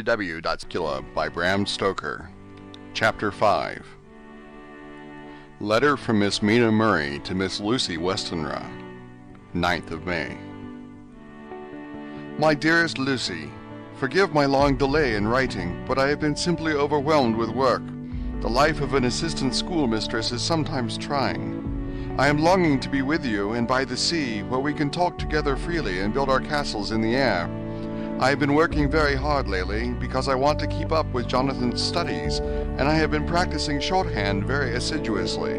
www.Dracula by Bram Stoker. Chapter 5. Letter from Miss Mina Murray to Miss Lucy Westenra, 9th of May. My dearest Lucy, forgive my long delay in writing, but I have been simply overwhelmed with work. The life of an assistant schoolmistress is sometimes trying. I am longing to be with you and by the sea, where we can talk together freely and build our castles in the air. I have been working very hard lately because I want to keep up with Jonathan's studies, and I have been practicing shorthand very assiduously.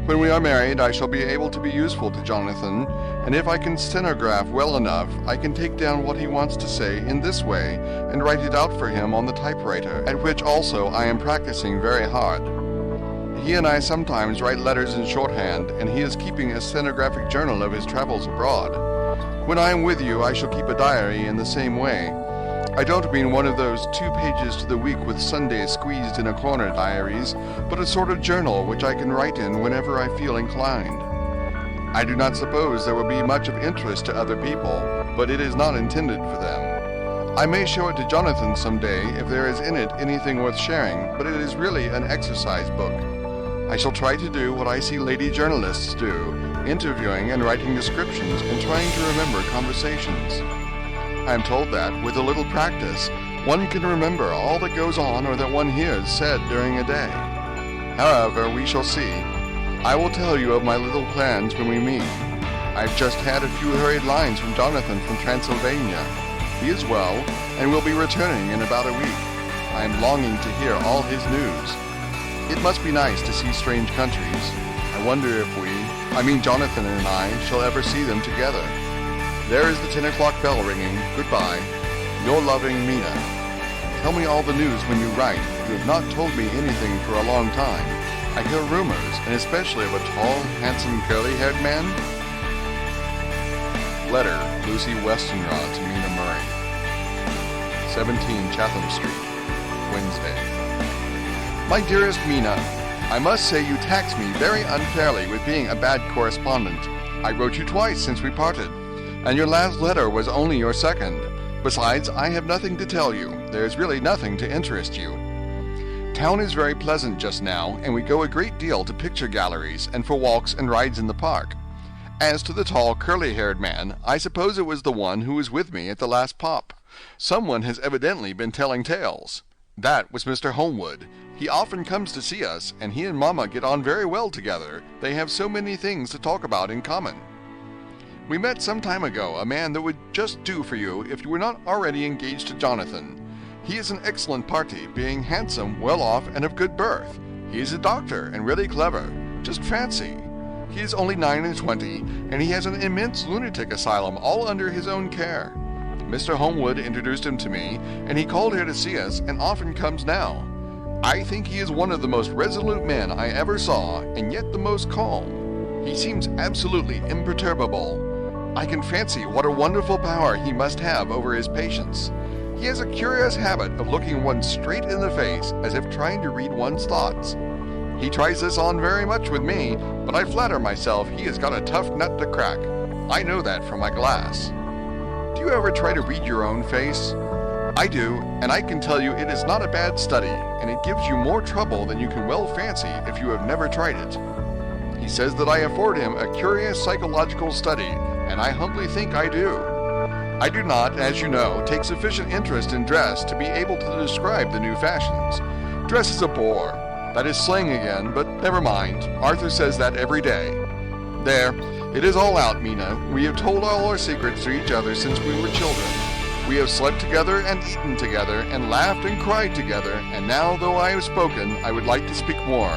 When we are married, I shall be able to be useful to Jonathan, and if I can stenograph well enough, I can take down what he wants to say in this way and write it out for him on the typewriter, at which also I am practicing very hard. He and I sometimes write letters in shorthand, and he is keeping a stenographic journal of his travels abroad. When I am with you, I shall keep a diary in the same way. I don't mean one of those 2 pages to the week with Sundays squeezed in a corner diaries, but a sort of journal which I can write in whenever I feel inclined. I do not suppose there will be much of interest to other people, but it is not intended for them. I may show it to Jonathan some day if there is in it anything worth sharing, but it is really an exercise book. I shall try to do what I see lady journalists do, interviewing and writing descriptions and trying to remember conversations. I am told that, with a little practice, one can remember all that goes on or that one hears said during a day. However, we shall see. I will tell you of my little plans when we meet. I've just had a few hurried lines from Jonathan from Transylvania. He is well, and will be returning in about a week. I am longing to hear all his news. It must be nice to see strange countries. I wonder if Jonathan and I, shall ever see them together. There is the 10 o'clock bell ringing. Goodbye. Your loving Mina. Tell me all the news when you write. You have not told me anything for a long time. I hear rumors, and especially of a tall, handsome, curly-haired man. Letter, Lucy Westenra to Mina Murray. 17 Chatham Street, Wednesday. My dearest Mina, I must say you tax me very unfairly with being a bad correspondent. I wrote you twice since we parted, and your last letter was only your second. Besides, I have nothing to tell you. There is really nothing to interest you. Town is very pleasant just now, and we go a great deal to picture galleries and for walks and rides in the park. As to the tall, curly-haired man, I suppose it was the one who was with me at the last pop. Someone has evidently been telling tales. That was Mr. Homewood. He often comes to see us, and he and Mamma get on very well together. They have so many things to talk about in common. We met some time ago a man that would just do for you if you were not already engaged to Jonathan. He is an excellent party, being handsome, well off, and of good birth. He is a doctor, and really clever. Just fancy. He is only 29, and he has an immense lunatic asylum all under his own care. Mr. Homewood introduced him to me, and he called here to see us, and often comes now. I think he is one of the most resolute men I ever saw, and yet the most calm. He seems absolutely imperturbable. I can fancy what a wonderful power he must have over his patients. He has a curious habit of looking one straight in the face, as if trying to read one's thoughts. He tries this on very much with me, but I flatter myself he has got a tough nut to crack. I know that from my glass. Do you ever try to read your own face? I do, and I can tell you it is not a bad study, and it gives you more trouble than you can well fancy if you have never tried it. He says that I afford him a curious psychological study, and I humbly think I do. I do not, as you know, take sufficient interest in dress to be able to describe the new fashions. Dress is a bore. That is slang again, but never mind. Arthur says that every day. There, it is all out, Mina. We have told all our secrets to each other since we were children. We have slept together and eaten together and laughed and cried together, and now, though I have spoken, I would like to speak more.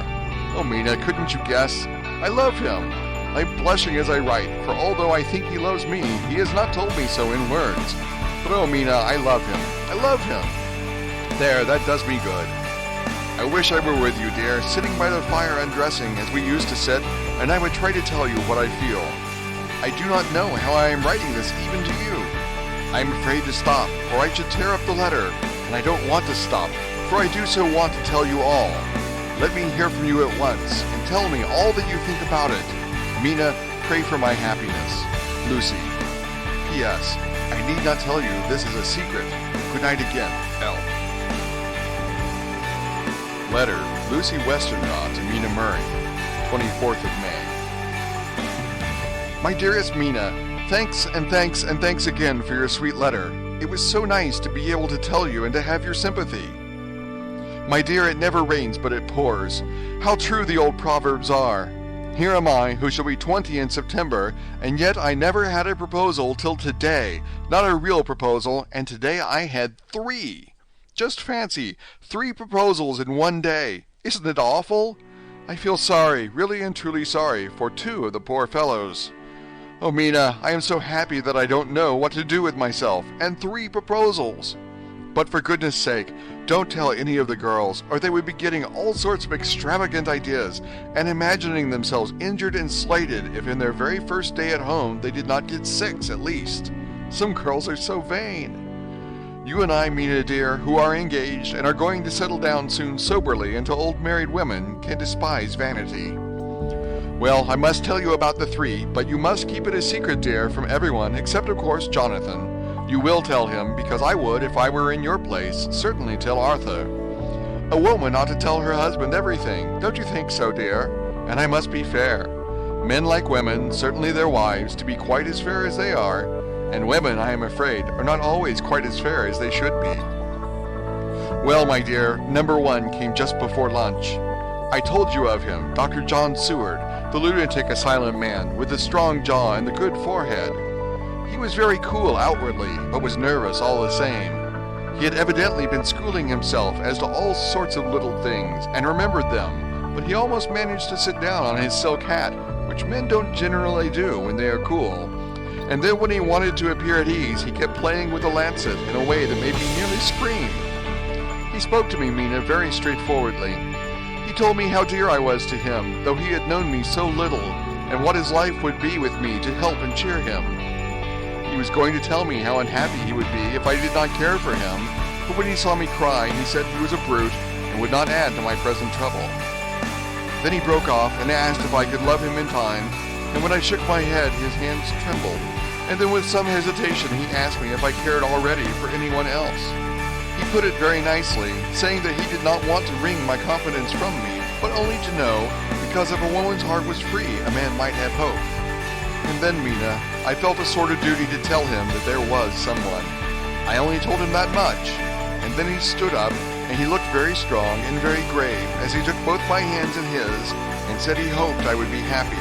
Oh, Mina, couldn't you guess? I love him. I'm blushing as I write, for although I think he loves me, he has not told me so in words. But oh, Mina, I love him. I love him. There, that does me good. I wish I were with you, dear, sitting by the fire undressing as we used to sit, and I would try to tell you what I feel. I do not know how I am writing this even to you. I am afraid to stop, or I should tear up the letter, and I don't want to stop, for I do so want to tell you all. Let me hear from you at once, and tell me all that you think about it. Mina, pray for my happiness. Lucy. P.S. I need not tell you this is a secret. Good night again, L. Letter, Lucy Westenra to Mina Murray, 24th of May. My dearest Mina, thanks and thanks and thanks again for your sweet letter. It was so nice to be able to tell you and to have your sympathy. My dear, it never rains but it pours. How true the old proverbs are. Here am I, who shall be 20 in September, and yet I never had a proposal till today. Not a real proposal, and today I had 3. Just fancy, 3 proposals in one day. Isn't it awful? I feel sorry, really and truly sorry, for 2 of the poor fellows. Oh, Mina, I am so happy that I don't know what to do with myself, and 3 proposals. But for goodness sake, don't tell any of the girls, or they would be getting all sorts of extravagant ideas, and imagining themselves injured and slighted if in their very first day at home they did not get 6 at least. Some girls are so vain. You and I, Mina dear, who are engaged and are going to settle down soon soberly into old married women, can despise vanity. Well, I must tell you about the 3, but you must keep it a secret, dear, from everyone, except of course Jonathan. You will tell him, because I would, if I were in your place, certainly tell Arthur. A woman ought to tell her husband everything, don't you think so, dear? And I must be fair. Men like women, certainly their wives, to be quite as fair as they are, and women, I am afraid, are not always quite as fair as they should be. Well, my dear, number 1 came just before lunch. I told you of him, Dr. John Seward, the lunatic asylum man, with the strong jaw and the good forehead. He was very cool outwardly, but was nervous all the same. He had evidently been schooling himself as to all sorts of little things, and remembered them, but he almost managed to sit down on his silk hat, which men don't generally do when they are cool. And then when he wanted to appear at ease, he kept playing with a lancet in a way that made me nearly scream. He spoke to me, Mina, very straightforwardly. He told me how dear I was to him, though he had known me so little, and what his life would be with me to help and cheer him. He was going to tell me how unhappy he would be if I did not care for him, but when he saw me cry, he said he was a brute and would not add to my present trouble. Then he broke off and asked if I could love him in time, and when I shook my head, his hands trembled, and then with some hesitation he asked me if I cared already for anyone else. He put it very nicely, saying that he did not want to wring my confidence from me, but only to know, because if a woman's heart was free, a man might have hope. And then, Mina, I felt a sort of duty to tell him that there was someone. I only told him that much, and then he stood up, and he looked very strong and very grave as he took both my hands in his, and said he hoped I would be happy,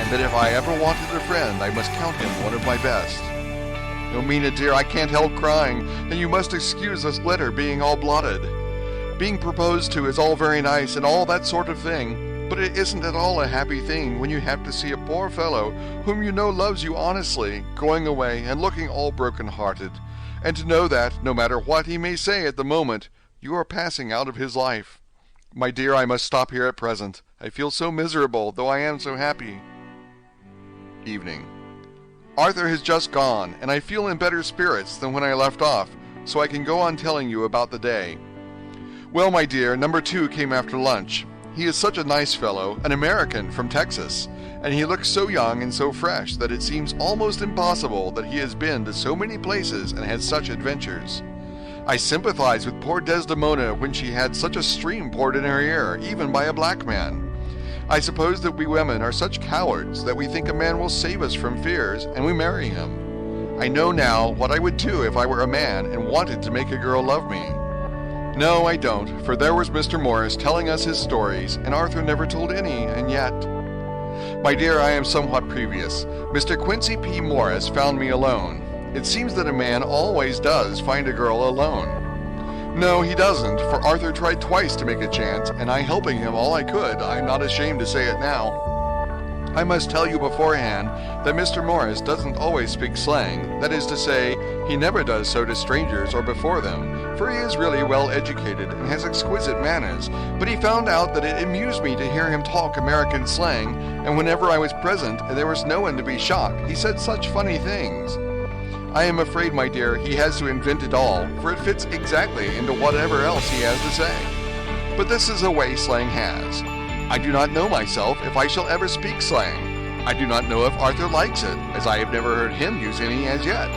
and that if I ever wanted a friend, I must count him one of my best. Oh, Mina dear, I can't help crying, and you must excuse this letter being all blotted. Being proposed to is all very nice and all that sort of thing, but it isn't at all a happy thing when you have to see a poor fellow whom you know loves you honestly going away and looking all broken-hearted, and to know that, no matter what he may say at the moment, you are passing out of his life. My dear, I must stop here at present. I feel so miserable, though I am so happy. Evening. Arthur has just gone, and I feel in better spirits than when I left off, so I can go on telling you about the day. Well, my dear, number 2 came after lunch. He is such a nice fellow, an American from Texas, and he looks so young and so fresh that it seems almost impossible that he has been to so many places and had such adventures. I sympathize with poor Desdemona when she had such a stream poured in her ear, even by a black man. I suppose that we women are such cowards that we think a man will save us from fears, and we marry him. I know now what I would do if I were a man and wanted to make a girl love me. No, I don't, for there was Mr. Morris telling us his stories, and Arthur never told any, and yet... My dear, I am somewhat previous. Mr. Quincy P. Morris found me alone. It seems that a man always does find a girl alone. No, he doesn't, for Arthur tried twice to make a chance, and I helping him all I could, I'm not ashamed to say it now. I must tell you beforehand that Mr. Morris doesn't always speak slang, that is to say, he never does so to strangers or before them, for he is really well educated and has exquisite manners, but he found out that it amused me to hear him talk American slang, and whenever I was present and there was no one to be shocked, he said such funny things. I am afraid, my dear, he has to invent it all, for it fits exactly into whatever else he has to say. But this is a way slang has. I do not know myself if I shall ever speak slang. I do not know if Arthur likes it, as I have never heard him use any as yet.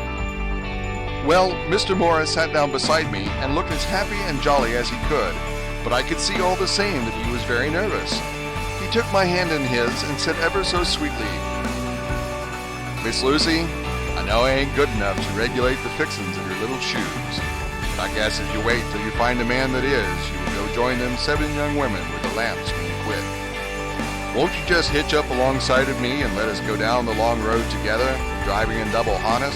Well, Mr. Morris sat down beside me and looked as happy and jolly as he could, but I could see all the same that he was very nervous. He took my hand in his and said ever so sweetly, "Miss Lucy, I know I ain't good enough to regulate the fixings of your little shoes, but I guess if you wait till you find a man that is, you will go join them 7 young women with the lamps when you quit. Won't you just hitch up alongside of me and let us go down the long road together, driving in double harness?"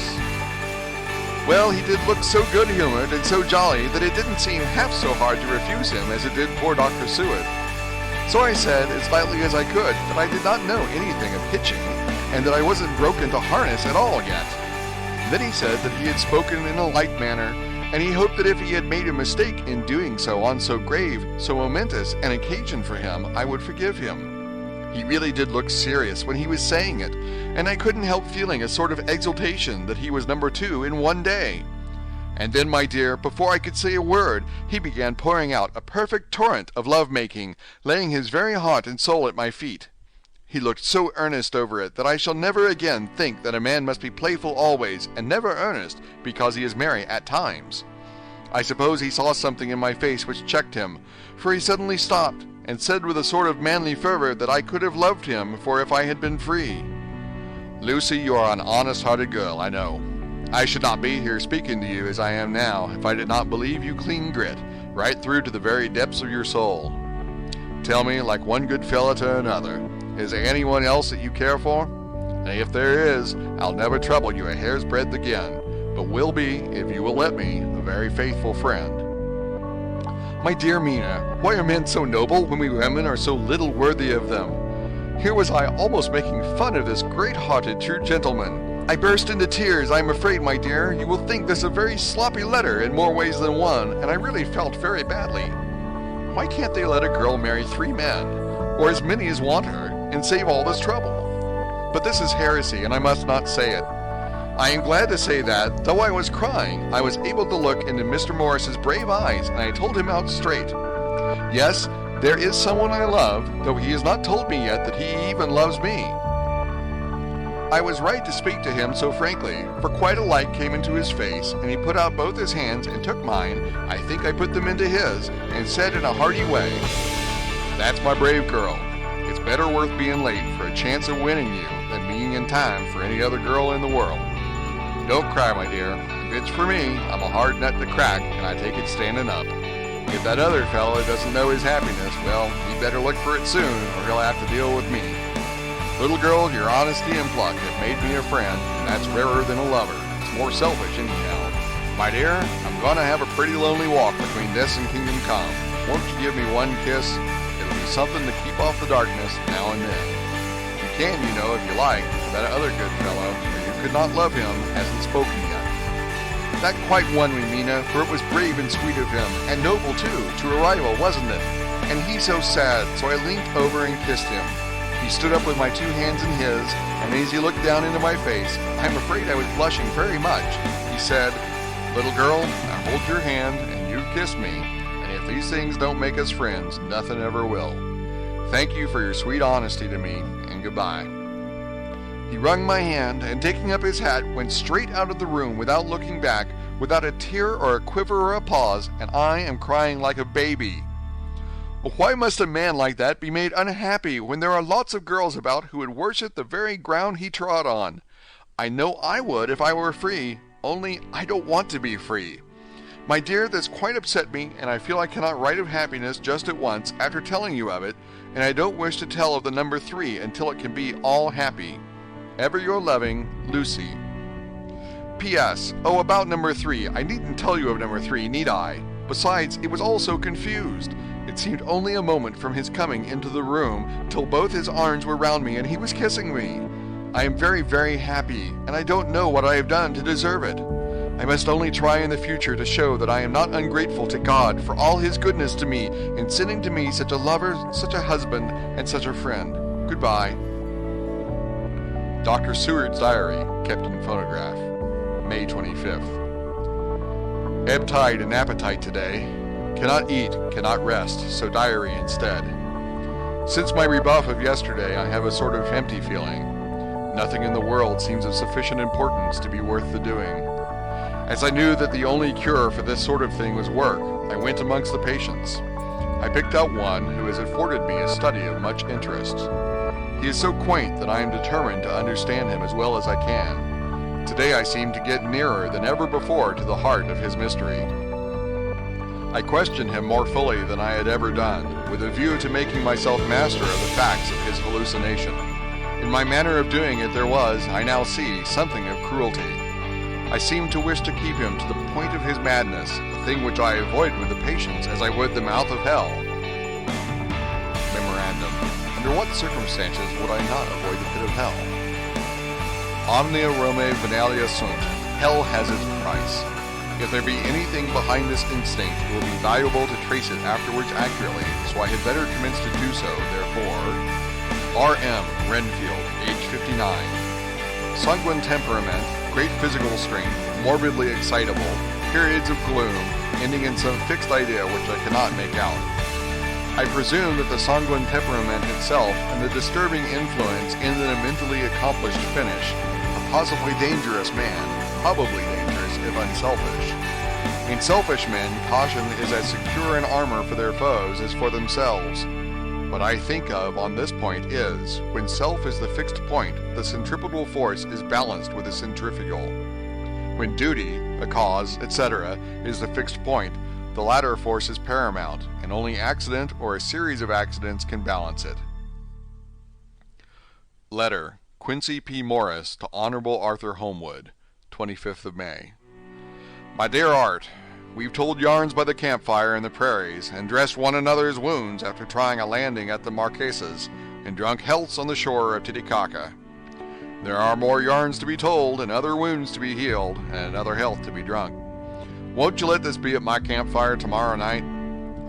Well, he did look so good-humored and so jolly that it didn't seem half so hard to refuse him as it did poor Dr. Seward. So I said, as lightly as I could, that I did not know anything of hitching, and that I wasn't broken to harness at all yet. Then he said that he had spoken in a light manner, and he hoped that if he had made a mistake in doing so on so grave, so momentous an occasion for him, I would forgive him. He really did look serious when he was saying it, and I couldn't help feeling a sort of exultation that he was number 2 in one day. And then, my dear, before I could say a word, he began pouring out a perfect torrent of love-making, laying his very heart and soul at my feet. He looked so earnest over it that I shall never again think that a man must be playful always and never earnest because he is merry at times. I suppose he saw something in my face which checked him, for he suddenly stopped and said with a sort of manly fervor that I could have loved him for if I had been free. "Lucy, you are an honest-hearted girl, I know. I should not be here speaking to you as I am now if I did not believe you clean grit, right through to the very depths of your soul. Tell me, like one good fellow to another, is there anyone else that you care for? And if there is, I'll never trouble you a hair's breadth again, but will be, if you will let me, a very faithful friend." My dear Mina, why are men so noble when we women are so little worthy of them? Here was I almost making fun of this great-hearted true gentleman. I burst into tears. I am afraid, my dear, you will think this a very sloppy letter in more ways than one, and I really felt very badly. Why can't they let a girl marry 3 men, or as many as want her, and save all this trouble? But this is heresy, and I must not say it. I am glad to say that, though I was crying, I was able to look into Mr. Morris's brave eyes, and I told him out straight. Yes, there is someone I love, though he has not told me yet that he even loves me. I was right to speak to him so frankly, for quite a light came into his face, and he put out both his hands and took mine. I think I put them into his, and said in a hearty way, "That's my brave girl. It's better worth being late for a chance of winning you than being in time for any other girl in the world. Don't cry, my dear. If it's for me, I'm a hard nut to crack, and I take it standing up. If that other fellow doesn't know his happiness, well, he better look for it soon, or he'll have to deal with me. Little girl, your honesty and pluck have made me a friend, and that's rarer than a lover. It's more selfish, anyhow. My dear, I'm going to have a pretty lonely walk between this and Kingdom Come. Won't you give me one kiss? It'll be something to keep off the darkness now and then. You can, you know, if you like, for that other good fellow, or you could not love him, hasn't spoken yet." That quite won me, Mina, for it was brave and sweet of him, and noble, too, to a rival, wasn't it? And he so sad, so I leaned over and kissed him. He stood up with my 2 hands in his, and as he looked down into my face, I'm afraid I was blushing very much. He said, "Little girl, I hold your hand, and you kiss me, and if these things don't make us friends, nothing ever will. Thank you for your sweet honesty to me, and goodbye." He wrung my hand, and taking up his hat, went straight out of the room without looking back, without a tear or a quiver or a pause, and I am crying like a baby. Why must a man like that be made unhappy when there are lots of girls about who would worship the very ground he trod on? I know I would if I were free, only I don't want to be free. My dear, this quite upset me, and I feel I cannot write of happiness just at once after telling you of it, and I don't wish to tell of the number 3 until it can be all happy. Ever your loving, Lucy. P.S. Oh, about number 3, I needn't tell you of number 3, need I? Besides, it was all so confused. It seemed only a moment from his coming into the room till both his arms were round me and he was kissing me. I am very, very happy, and I don't know what I have done to deserve it. I must only try in the future to show that I am not ungrateful to God for all his goodness to me in sending to me such a lover, such a husband, and such a friend. Goodbye. Dr. Seward's diary, kept in phonograph. May 25th. Ebb tide and appetite today. Cannot eat, cannot rest, so diary instead. Since my rebuff of yesterday, I have a sort of empty feeling. Nothing in the world seems of sufficient importance to be worth the doing. As I knew that the only cure for this sort of thing was work, I went amongst the patients. I picked out one who has afforded me a study of much interest. He is so quaint that I am determined to understand him as well as I can. Today I seem to get nearer than ever before to the heart of his mystery. I questioned him more fully than I had ever done, with a view to making myself master of the facts of his hallucination. In my manner of doing it there was, I now see, something of cruelty. I seemed to wish to keep him to the point of his madness, a thing which I avoid with the patients as I would the mouth of hell. Memorandum. Under what circumstances would I not avoid the pit of hell? Omnia Rome Venalia sunt. Hell has its price. If there be anything behind this instinct, it will be valuable to trace it afterwards accurately, so I had better commence to do so, therefore. R.M. Renfield, age 59. Sanguine temperament, great physical strength, morbidly excitable, periods of gloom, ending in some fixed idea which I cannot make out. I presume that the sanguine temperament itself and the disturbing influence end in a mentally accomplished finish. A possibly dangerous man, probably dangerous if unselfish. In selfish men, caution is as secure an armor for their foes as for themselves. What I think of on this point is, when self is the fixed point, the centripetal force is balanced with the centrifugal. When duty, a cause, etc., is the fixed point, the latter force is paramount, and only accident or a series of accidents can balance it. Letter, Quincy P. Morris to Honorable Arthur Holmwood, 25th of May. My dear Art, we've told yarns by the campfire in the prairies, and dressed one another's wounds after trying a landing at the Marquesas, and drunk healths on the shore of Titicaca. There are more yarns to be told, and other wounds to be healed, and another health to be drunk. Won't you let this be at my campfire tomorrow night?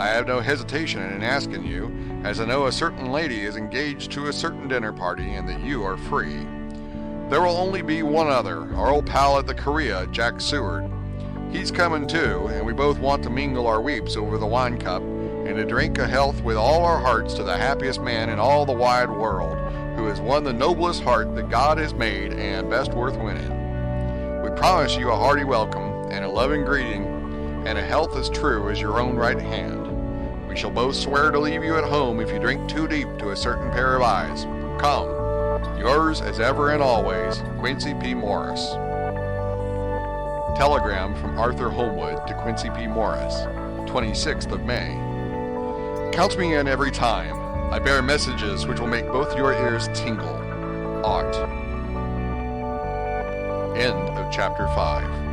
I have no hesitation in asking you, as I know a certain lady is engaged to a certain dinner party, and that you are free. There will only be one other, our old pal at the Korea, Jack Seward. He's coming too, and we both want to mingle our weeps over the wine cup, and to drink a health with all our hearts to the happiest man in all the wide world, who has won the noblest heart that God has made, and best worth winning. We promise you a hearty welcome, and a loving greeting, and a health as true as your own right hand. We shall both swear to leave you at home if you drink too deep to a certain pair of eyes. Come. Yours as ever and always, Quincy P. Morris. Telegram from Arthur Holmwood to Quincy P. Morris, 26th of May. Count me in every time. I bear messages which will make both your ears tingle. Art. End of chapter 5.